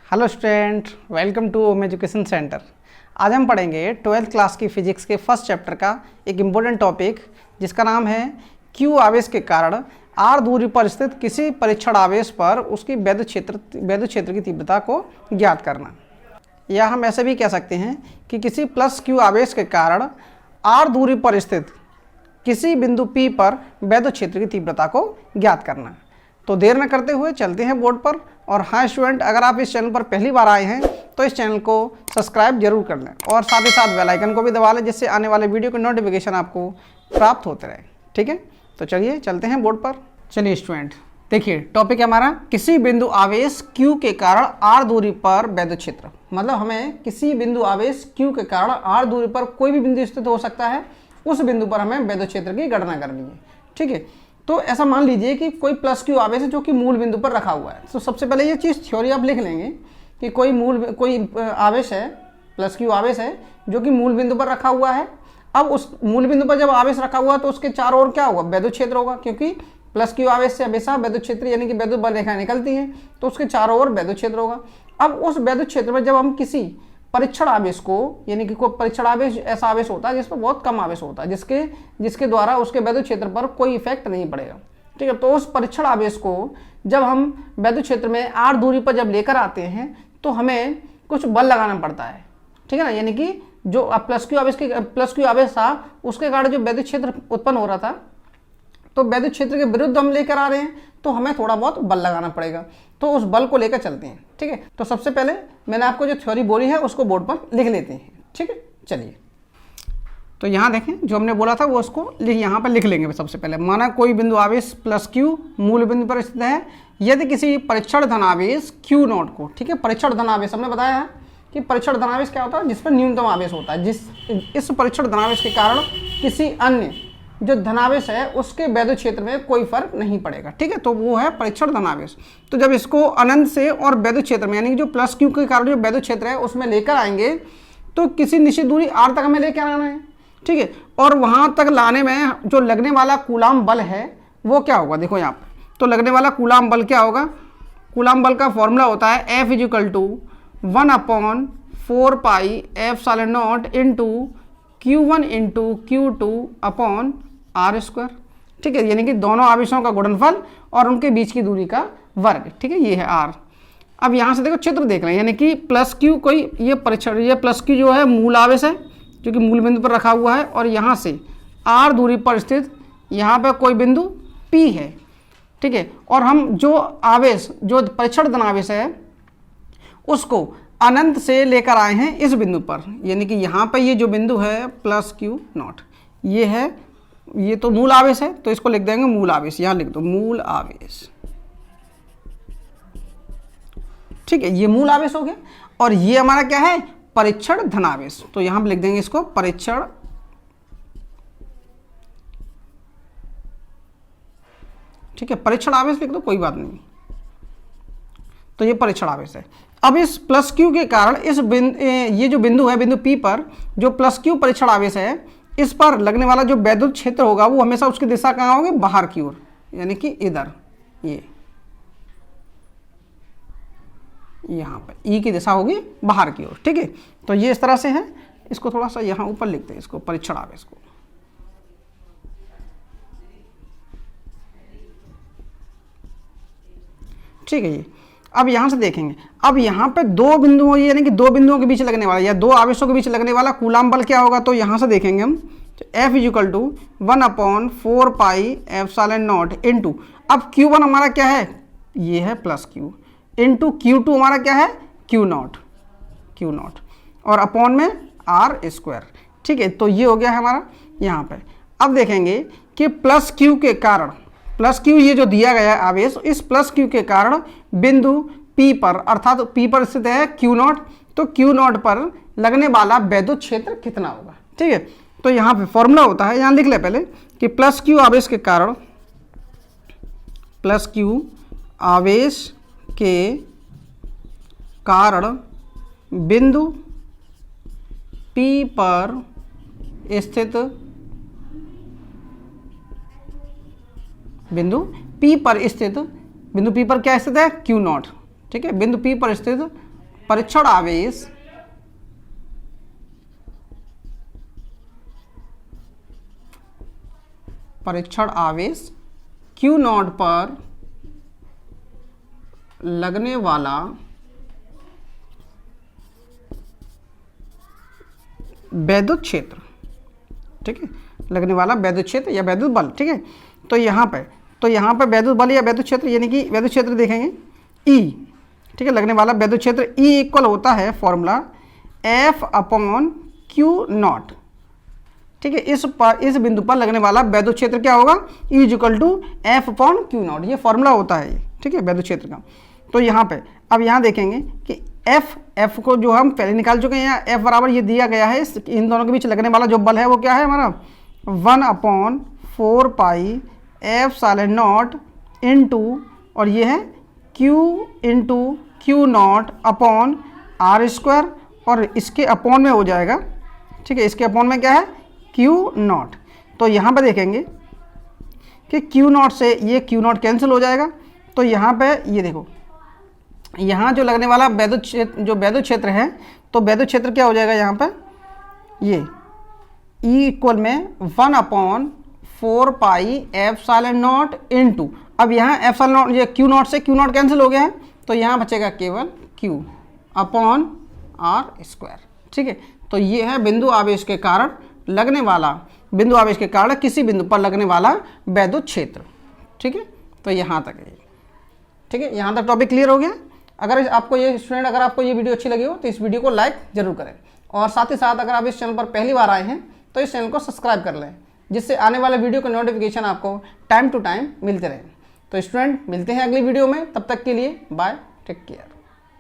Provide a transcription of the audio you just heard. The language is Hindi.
Hello student, welcome to Om education centre. आज हम पढ़ेंगे 12th क्लास की फिजिक्स के फर्स्ट चैप्टर का एक इम्पोर्टेंट टॉपिक जिसका नाम है क्यू आवेश के कारण आर दूरी पर स्थित किसी परीक्षण आवेश पर उसकी वैद्युत क्षेत्र की तीव्रता को ज्ञात करना। या हम ऐसे भी कह सकते हैं कि किसी प्लस क्यू आवेश के कारण आर दूरी पर स्थित किसी बिंदु P पर वैद्युत क्षेत्र की तीव्रता को ज्ञात करना। तो देर न करते हुए चलते हैं बोर्ड पर। और हाँ स्टूडेंट, अगर आप इस चैनल पर पहली बार आए हैं तो इस चैनल को सब्सक्राइब जरूर कर लें और साथ ही साथ बेल आइकन को भी दबा लें, जिससे आने वाले वीडियो की नोटिफिकेशन आपको प्राप्त होते रहे। ठीक है, तो चलिए चलते हैं बोर्ड पर। चलिए स्टूडेंट, देखिए टॉपिक है हमारा किसी बिंदु आवेश Q के कारण R दूरी पर वैद्युत क्षेत्र। मतलब हमें किसी बिंदु आवेश Q के कारण R दूरी पर कोई भी बिंदु स्थित हो सकता है, उस बिंदु पर हमें वैद्युत क्षेत्र की गणना करनी है। ठीक है, तो ऐसा मान लीजिए कि कोई प्लस क्यू आवेश है जो कि मूल बिंदु पर रखा हुआ है। तो सबसे पहले ये चीज़ थ्योरी आप लिख लेंगे कि कोई आवेश है, प्लस क्यू आवेश है जो कि मूल बिंदु पर रखा हुआ है। अब उस मूल बिंदु पर जब आवेश रखा हुआ है तो उसके चारों ओर क्या होगा, वैद्युत क्षेत्र होगा, क्योंकि प्लस क्यू आवेश से हमेशा वैद्युत क्षेत्र यानी कि वैद्युत बल रेखाएं निकलती हैं, तो उसके चारों ओर वैद्युत क्षेत्र होगा। अब उस वैद्युत क्षेत्र में जब हम किसी परीक्षण आवेश को, यानी कि कोई परीक्षण आवेश ऐसा आवेश होता है जिसमें बहुत कम आवेश होता है, जिसके द्वारा उसके वैद्युत क्षेत्र पर कोई इफेक्ट नहीं पड़ेगा। ठीक है, तो उस परीक्षण आवेश को जब हम वैद्युत क्षेत्र में आर दूरी पर जब लेकर आते हैं तो हमें कुछ बल लगाना पड़ता है। ठीक है ना, यानी कि जो प्लस क्यू आवेश था उसके कारण जो वैद्युत क्षेत्र उत्पन्न हो रहा था, तो वैद्युत क्षेत्र के विरुद्ध हम लेकर आ रहे हैं तो हमें थोड़ा बहुत बल लगाना पड़ेगा। तो उस बल को लेकर चलते हैं। ठीक है, तो सबसे पहले मैंने आपको जो थ्योरी बोली है उसको बोर्ड पर लिख लेते हैं। ठीक है, चलिए तो यहाँ देखें, जो हमने बोला था वो उसको यहाँ पर लिख लेंगे। सबसे पहले माना कोई बिंदु आवेश प्लस क्यू मूल बिंदु पर स्थित है यदि किसी परीक्षण धनावेश क्यू नॉट को, ठीक है, परीक्षण धनावेश हमने बताया है कि परीक्षण धनावेश क्या होता है, जिस पर न्यूनतम आवेश होता है। इस परीक्षण धनावेश के कारण किसी अन्य जो धनावेश है उसके वैद्युत क्षेत्र में कोई फर्क नहीं पड़ेगा। ठीक है, तो वो है परीक्षण धनावेश। तो जब इसको अनंत से और वैद्युत क्षेत्र में, यानी कि जो प्लस क्यू के कारण जो वैद्युत क्षेत्र है उसमें लेकर आएंगे तो किसी निश्चित दूरी आर तक हमें लेकर आना है। ठीक है, और वहां तक लाने में जो लगने वाला कूलाम बल है वो क्या होगा, देखो यहाँ पर। तो लगने वाला कूलाम बल क्या होगा, कूलाम बल का फॉर्मूला होता है F = 1/4πε0 इंटू Q1 × Q2/r²। ठीक है, यानी कि दोनों आवेशों का गुणनफल और उनके बीच की दूरी का वर्ग। ठीक है, ये है r। अब यहाँ से देखो चित्र देख रहे हैं, यानी कि प्लस क्यू कोई ये प्लस क्यू जो है मूल आवेश है जो कि मूल बिंदु पर रखा हुआ है, और यहाँ से r दूरी पर स्थित यहाँ पर कोई बिंदु P है। ठीक है, और हम जो आवेश जो परीक्षण धनावेश है उसको अनंत से लेकर आए हैं इस बिंदु पर, यानी कि यहाँ पर ये जो बिंदु है प्लस क्यू नॉट, ये है, ये तो मूल आवेश है, तो इसको लिख देंगे मूल आवेश। यहाँ लिख दो मूल आवेश। ठीक है, ये मूल आवेश हो गया। और ये हमारा क्या है, परीक्षण धनावेश। तो यहाँ पर लिख देंगे इसको परीक्षण। ठीक है, परीक्षण आवेश लिख दो, कोई बात नहीं। तो ये परीक्षण आवेश है। अब इस प्लस क्यू के कारण ये जो बिंदु है, बिंदु P पर जो प्लस क्यू परीक्षण आवेश है, इस पर लगने वाला जो वैद्युत क्षेत्र होगा वो हमेशा उसकी दिशा कहाँ होगी, बाहर की ओर, यानी कि इधर, ये यहाँ पे E की दिशा होगी बाहर की ओर। ठीक है, तो ये इस तरह से है। इसको थोड़ा सा यहाँ ऊपर लिखते हैं, इसको परीक्षण आवेश को। ठीक है, ये अब यहाँ से देखेंगे, अब यहाँ पे दो बिंदुओं, यानी कि दो बिंदुओं के बीच लगने वाला या दो आवेशों के बीच लगने वाला कूलाम बल क्या होगा। तो यहाँ से देखेंगे हम F = 1/4πε0 इंटू, अब Q1 हमारा क्या है, ये है प्लस क्यू, इंटू Q2 हमारा क्या है, Q नॉट, और अपॉन में r²। ठीक है, तो ये हो गया है हमारा यहाँ पे। अब देखेंगे कि प्लस क्यू के कारण, प्लस क्यू ये जो दिया गया है आवेश, इस प्लस क्यू के कारण बिंदु P पर, अर्थात P पर स्थित है Q नॉट, तो Q नॉट पर लगने वाला वैद्युत क्षेत्र कितना होगा। ठीक है, तो यहाँ पे फॉर्मूला होता है, यहाँ लिख ले पहले कि प्लस क्यू आवेश के कारण, प्लस क्यू आवेश के कारण बिंदु P पर स्थित, बिंदु P पर क्या स्थित है, Q नॉट। ठीक है, बिंदु P पर स्थित परीक्षण आवेश Q नॉट पर लगने वाला वैद्युत क्षेत्र, ठीक है, लगने वाला वैद्युत क्षेत्र या वैद्युत बल, ठीक है। तो यहाँ पे वैद्युत बल या वैद्युत क्षेत्र यानी कि वैद्युत क्षेत्र देखेंगे E, ठीक है, लगने वाला वैद्युत क्षेत्र E इक्वल होता है फॉर्मूला F/Q0, ठीक है। इस बिंदु पर लगने वाला वैद्युत क्षेत्र क्या होगा, E इक्वल टू F/Q0, ये फॉर्मूला होता है, ठीक है, वैद्युत क्षेत्र का। तो यहाँ पे अब यहाँ देखेंगे कि F को जो हम पहले निकाल चुके हैं, यहाँ F बराबर ये दिया गया है, इन दोनों के बीच लगने वाला जो बल है वो क्या है हमारा 1/4 पाई F/0 इंटू, और ये है Q into Q0 upon R², और इसके अपॉन में हो जाएगा, ठीक है, इसके अपॉन में क्या है Q0। तो यहाँ पे देखेंगे कि Q0 से ये Q0 कैंसिल हो जाएगा। तो यहाँ पे ये देखो, यहाँ जो लगने वाला वैद्युत क्षेत्र है, तो वैद्युत क्षेत्र क्या हो जाएगा यहाँ पे, ये E इक्वल में 1/4 पाई F/0 इंटू, अब यहाँ F/0 ये Q0 से Q0 कैंसिल हो गया है, तो यहाँ बचेगा केवल Q अपॉन R², ठीक है। तो ये है बिंदु आवेश के कारण किसी बिंदु पर लगने वाला वैद्युत क्षेत्र, ठीक है। तो यहाँ तक है, ठीक है, यहाँ तक टॉपिक क्लियर हो गया। अगर आपको ये वीडियो अच्छी लगी हो तो इस वीडियो को लाइक जरूर करें, और साथ ही साथ अगर आप इस चैनल पर पहली बार आए हैं तो इस चैनल को सब्सक्राइब कर लें, जिससे आने वाले वीडियो के नोटिफिकेशन आपको टाइम टू टाइम मिलते रहे। तो स्टूडेंट, मिलते हैं अगली वीडियो में, तब तक के लिए बाय, टेक केयर।